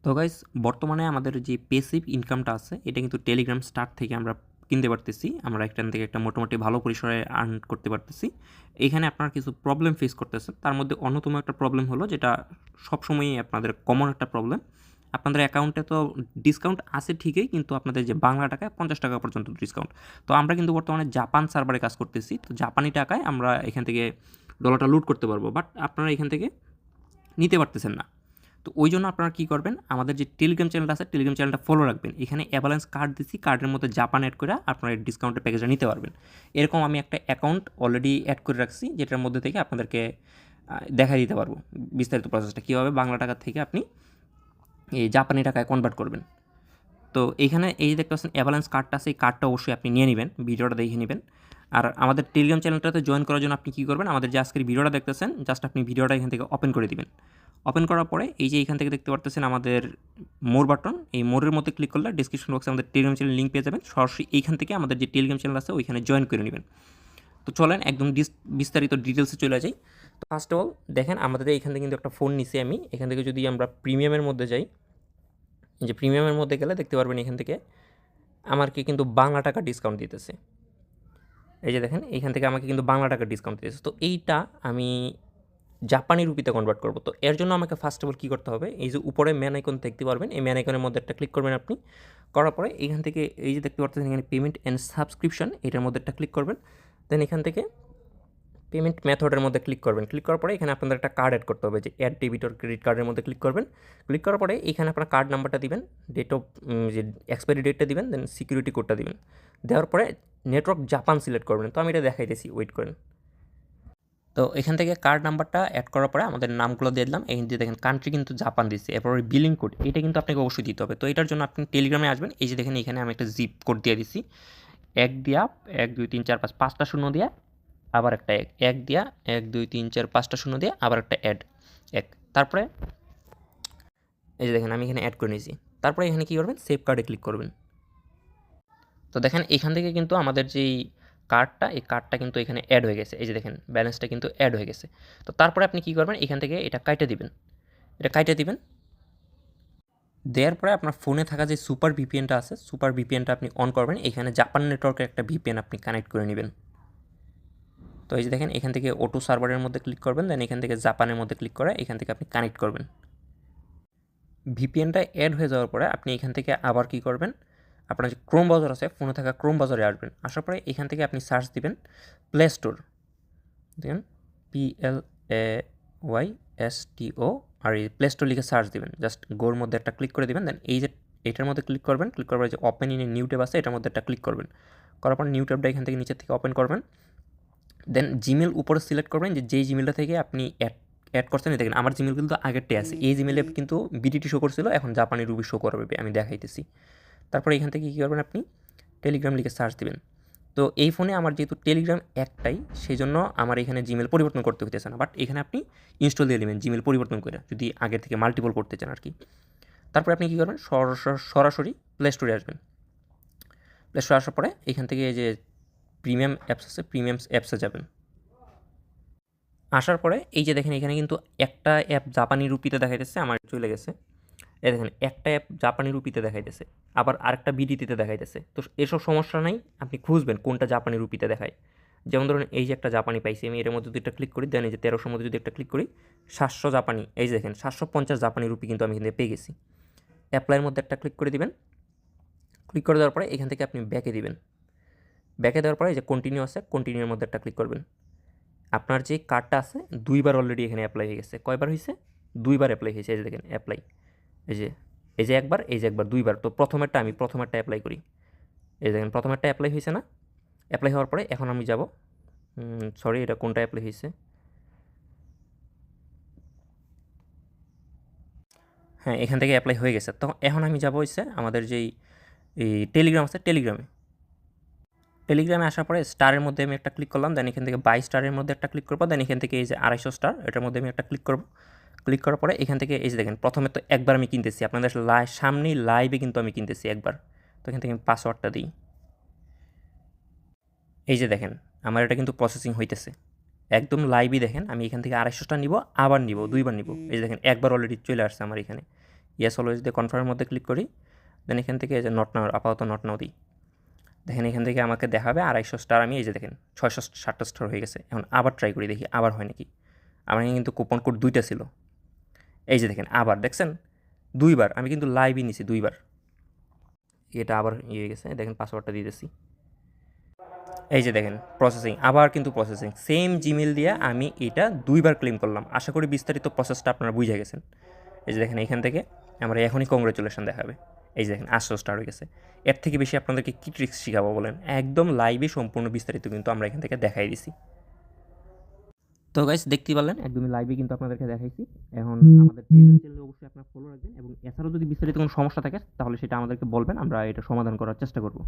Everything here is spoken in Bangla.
তো গাইস, বর্তমানে আমাদের যে পেসিভ ইনকামটা আছে এটা কিন্তু টেলিগ্রাম স্টার্ট থেকে আমরা কিনতে পারতেছি। আমরা এখান থেকে একটা মোটামুটি ভালো পরিসরে আর্ন করতে পারতেছি। এখানে আপনারা কিছু প্রবলেম ফেস করতেছেন, তার মধ্যে অন্যতম একটা প্রবলেম হলো যেটা সবসময়ই আপনাদের কমন একটা প্রবলেম। আপনাদের অ্যাকাউন্টে তো ডিসকাউন্ট আছে ঠিকই, কিন্তু আপনাদের যে বাংলা টাকায় 50 টাকা পর্যন্ত ডিসকাউন্ট। তো আমরা কিন্তু বর্তমানে জাপান সার্ভারে কাজ করতেছি, তো জাপানি টাকায় আমরা এখান থেকে ডলারটা লুট করতে পারবো, বাট আপনারা এখান থেকে নিতে পারতেছেন না। তো ওই জন্য আপনারা কী করবেন, আমাদের যে টেলিগ্রাম চ্যানেলটা আছে টেলিগ্রাম চ্যানেলটা ফলো রাখবেন। এখানে অ্যাভালান্স কার্ড দিচ্ছি, কার্ডের মধ্যে জাপান অ্যাড করে আপনারা ডিসকাউন্টের প্যাকেজটা নিতে পারবেন। এরকম আমি একটা অ্যাকাউন্ট অলরেডি অ্যাড করে রাখছি, যেটার মধ্যে থেকে আপনাদেরকে দেখাই দিতে পারবো বিস্তারিত প্রসেসটা কীভাবে বাংলা টাকা থেকে আপনি এই জাপানি টাকায় কনভার্ট করবেন। তো এইখানে এই যে দেখতে পাচ্ছেন অ্যাভালান্স কার্ডটা আছে, এই কার্ডটা অবশ্যই আপনি নিয়ে নেবেন, ভিডিওটা দেখে নেবেন। আর আমাদের টেলিগ্রাম চ্যানেলটাতে জয়েন করার জন্য আপনি কী করবেন, আমাদের যে আজকের ভিডিওটা দেখতেছেন জাস্ট আপনি ভিডিওটা এখান থেকে ওপেন করে দিবেন। ওপেন করার পরে এই যে এখান থেকে দেখতে পারতেছেন আমাদের মোর বাটন, এই মোরের মধ্যে ক্লিক করলে ডিসক্রিপশন বক্সে আমাদের টেলিগ্রাম চ্যানেল লিঙ্ক পেয়ে যাবেন। সরাসরি এইখান থেকে আমাদের যে টেলিগ্রাম চ্যানেল আছে ওইখানে জয়েন করে নেবেন। তো চলেন একদম বিস্তারিত ডিটেলসে চলে যাই। তো ফার্স্ট অফ অল দেখেন আমাদের এখান থেকে কিন্তু একটা ফোন নিছি আমি। এখান থেকে যদি আমরা প্রিমিয়ামের মধ্যে যাই, যে প্রিমিয়ামের মধ্যে গেলে দেখতে পারবেন এখান থেকে আমাকে কিন্তু বাংলা টাকা ডিসকাউন্ট দিতেছে। এই যে দেখেন এখান থেকে আমাকে কিন্তু বাংলা টাকা ডিসকাউন্ট দিতেছে। তো এইটা আমি জাপানি রুপিতে কনভার্ট করব। তো এর জন্য আমাকে ফার্স্ট অফ অল কী করতে হবে, এই যে উপরে ম্যান আইকন দেখতে পারবেন, এই ম্যান আইকনের মধ্যে একটা ক্লিক করবেন আপনি। করার পরে এখান থেকে এই যে দেখতে পাচ্ছেন এখানে পেমেন্ট অ্যান্ড সাবস্ক্রিপশন, এটার মধ্যে একটা ক্লিক করবেন। দেন এখান থেকে পেমেন্ট মেথডের মধ্যে ক্লিক করবেন। ক্লিক করার পরে এখানে আপনাদের একটা কার্ড অ্যাড করতে হবে, যে অ্যাড ডেবিট অর ক্রেডিট কার্ডের মধ্যে ক্লিক করবেন। ক্লিক করার পরে এখানে আপনার কার্ড নাম্বারটা দিবেন, ডেট অফ যে এক্সপায়ারি ডেটটা দিবেন, দেন সিকিউরিটি কোডটা দিবেন। দেওয়ার পরে নেটওয়ার্ক জাপান সিলেক্ট করবেন। তো আমি এটা দেখাইতেছি, ওয়েট করেন। তো এখান থেকে কার্ড নাম্বারটা অ্যাড করার পরে আমাদের নামগুলো দিয়ে দিলাম। এখান দিয়ে দেখেন কান্ট্রি কিন্তু জাপান দিচ্ছে, এরপর বিলিং কোড এটা কিন্তু আপনাকে অবশ্যই দিতে হবে। তো এটার জন্য আপনি টেলিগ্রামে আসবেন। এই যে দেখেন এখানে আমি একটা জিপ কোড দিয়ে দিচ্ছি, 1 দিয়া 1 2 3 4 5 5টা শূন্য দিয়া আবার একটা 1 দিয়া 1 2 3 4 5টা শূন্য দিয়ে আবার একটা অ্যাড 1। তারপরে এই যে দেখেন আমি এখানে অ্যাড করে নিয়েছি। তারপরে এখানে কী করবেন, সেভ কার্ডে ক্লিক করবেন। তো দেখেন এখান থেকে কিন্তু আমাদের যেই কার্ডটা, এই কার্ডটা কিন্তু এখানে অ্যাড হয়ে গেছে। এই যে দেখেন ব্যালেন্সটা কিন্তু অ্যাড হয়ে গেছে। তো তারপরে আপনি কী করবেন, এখান থেকে এটা কাইটে দিবেন, এটা কাইটে দিবেন। দেওয়ার পরে আপনার ফোনে থাকা যে সুপার ভিপিএনটা আছে, সুপার ভিপিএনটা আপনি অন করবেন। এখানে জাপান নেটওয়ার্কের একটা ভিপিএন আপনি কানেক্ট করে নেবেন। তো এই যে দেখেন এখান থেকে অটো সার্ভারের মধ্যে ক্লিক করবেন, দেন এখান থেকে জাপানের মধ্যে ক্লিক করে এখান থেকে আপনি কানেক্ট করবেন। ভিপিএনটা অ্যাড হয়ে যাওয়ার পরে আপনি এখান থেকে আবার কী করবেন, আপনার যে ক্রোম ব্রাউজার আছে ফোনে থাকা ক্রোম ব্রাউজারে আসবেন। আসার পরে এখান থেকে আপনি সার্চ দিবেন প্লে স্টোর, দেখেন PLAYSTO, আর এই প্লে স্টোর লিখে সার্চ দিবেন। জাস্ট গোর মধ্যে একটা ক্লিক করে দিবেন। দেন এই যে এটার মধ্যে ক্লিক করবেন। ক্লিক করার পরে যে open in a new tab আছে এটার মধ্যে একটা ক্লিক করবেন। করার পর নিউ ট্যাবটা এখান থেকে নিচের থেকে ওপেন করবেন। দেন জিমেল উপরে সিলেক্ট করবেন, যে যেই জিমেলটা থেকে আপনি অ্যাড করছেন। দেখেন আমার জিমেল কিন্তু আগেরটাই আছে, এই জিমেলে কিন্তু বিডিটি শো করছিল, এখন জাপানি রুবি শো করবে, আমি দেখাইতেছি। তারপরে এখান থেকে কী করবেন, আপনি টেলিগ্রাম লিখে সার্চ দিবেন। তো এই ফোনে আমার যেহেতু টেলিগ্রাম একটাই, সেই জন্য আমার এখানে জিমেল পরিবর্তন করতে হইতেছে না, বাট এখানে আপনি ইনস্টল দিয়ে নেবেন জিমেল পরিবর্তন করে, যদি আগের থেকে মাল্টিপল করতে চান আর কি। তারপরে আপনি কী করবেন, সরাসরি প্লে স্টোরে আসবেন। প্লে স্টোরে আসার পরে এখান থেকে এই যে প্রিমিয়াম অ্যাপস আছে, প্রিমিয়াম অ্যাপসে যাবেন। আসার পরে এই যে দেখেন এখানে কিন্তু একটা অ্যাপ জাপানি রুপিতে দেখাইতেছে, আমার চলে গেছে। এই দেখেন একটা অ্যাপ জাপানি রুপিতে দেখাইতেছে, আবার আরেকটা বিডিটিতে দেখাইতেছে। তো এসব সমস্যা নাই, আপনি খুঁজবেন কোনটা জাপানি রুপিতে দেখায়। যেমন ধরুন এই যে একটা জাপানি পাইছি আমি, এর মধ্যে যদি একটা ক্লিক করি, দেন এই যে 1300 মধ্যে যদি একটা ক্লিক করি, 700 জাপানি, এই যে দেখেন 750 জাপানি রুপি কিন্তু আমি এখানে পেয়ে গেছি। অ্যাপ্লাইয়ের মধ্যে একটা ক্লিক করে দিবেন। ক্লিক করে দেওয়ার পরে এখান থেকে আপনি ব্যাকে দিবেন। ব্যাকে দেওয়ার পরে এই যে কন্টিনিউ আছে, কন্টিনিউর মধ্যে একটা ক্লিক করবেন। আপনার যে কার্ডটা আছে 2বার অলরেডি এখানে অ্যাপ্লাই হয়ে গেছে। কয়বার হয়েছে? 2বার অ্যাপ্লাই হয়েছে। এই যে দেখেন অ্যাপ্লাই, এই যে একবার, এই যে একবার, 2বার। তো আমি প্রথমেরটা অ্যাপ্লাই করি। এই দেখেন প্রথমেরটা অ্যাপ্লাই হয়েছে না? অ্যাপ্লাই হওয়ার পরে এখন আমি যাব, সরি এটা কোনটা অ্যাপ্লাই হয়েছে, হ্যাঁ এখান থেকে অ্যাপ্লাই হয়ে গেছে। তো এখন আমি যাব হচ্ছে আমাদের যেই এই টেলিগ্রাম আছে, টেলিগ্রামে আসার পরে স্টারের মধ্যে আমি একটা ক্লিক করলাম। দেন এখান থেকে 22 স্টারের মধ্যে একটা ক্লিক করবো। দেন এখান থেকে এই যে 250 স্টার, এটার মধ্যে আমি একটা ক্লিক করবো। ক্লিক করার পরে এখান থেকে এই যে দেখেন প্রথমে তো একবার আমি কিনতেছি, আপনাদের সামনেই লাইভে কিন্তু আমি কিনতেছি একবার। তো এখান থেকে আমি পাসওয়ার্ডটা দিই। এই যে দেখেন আমার এটা কিন্তু প্রসেসিং হইতেছে, একদম লাইভই দেখেন। আমি এখান থেকে 250টা নিব, আবার নিব, 2বার নিব। এই যে দেখেন একবার অলরেডি চলে আসছে আমার এখানে। ইয়েস অলওয়েজ দিয়ে কনফার্মের মধ্যে ক্লিক করি। দেন এখান থেকে এই যে নট নাও, আপাতত নট নাও দিই। দেখেন এখান থেকে আমাকে দেখাবে 250 স্টার, আমি এই যে দেখেন 660 স্টার হয়ে গেছে। এখন আবার ট্রাই করি, দেখি আবার হয় নাকি। আমার এখানে কিন্তু কুপন কোড 2টা ছিল। এই যে দেখেন আবার দেখছেন 2বার, আমি কিন্তু লাইভই নিছি 2বার। এটা আবার ইয়ে হয়ে গেছে, দেখেন পাসওয়ার্ডটা দিতেছি। এই যে দেখেন প্রসেসিং, আবার কিন্তু প্রসেসিং, সেম জিমেল দিয়ে আমি এটা 2বার ক্লেম করলাম। আশা করি বিস্তারিত প্রসেসটা আপনারা বুঝে গেছেন। এই যে দেখেন এখান থেকে আমরা এখনই কংগ্রেচুলেশন দেখাবে। এই যে দেখেন 800 স্টার হয়ে গেছে। এর থেকে বেশি আপনাদেরকে কী ট্রিক্স শিখাবো বলেন, একদম লাইভে সম্পূর্ণ বিস্তারিত কিন্তু আমরা এখান থেকে দেখাই দিছি। তো গাইস দেখতেই পারলেন একদমই লাইভে কিন্তু আপনাদেরকে দেখাইছি। এখন আমাদের টেলিগ্রাম চ্যানেলে অবশ্যই আপনারা ফলো রাখবেন, এবং এছাড়াও যদি বিস্তারিত কোনো সমস্যা থাকে তাহলে সেটা আমাদেরকে বলবেন, আমরা এটা সমাধান করার চেষ্টা করব।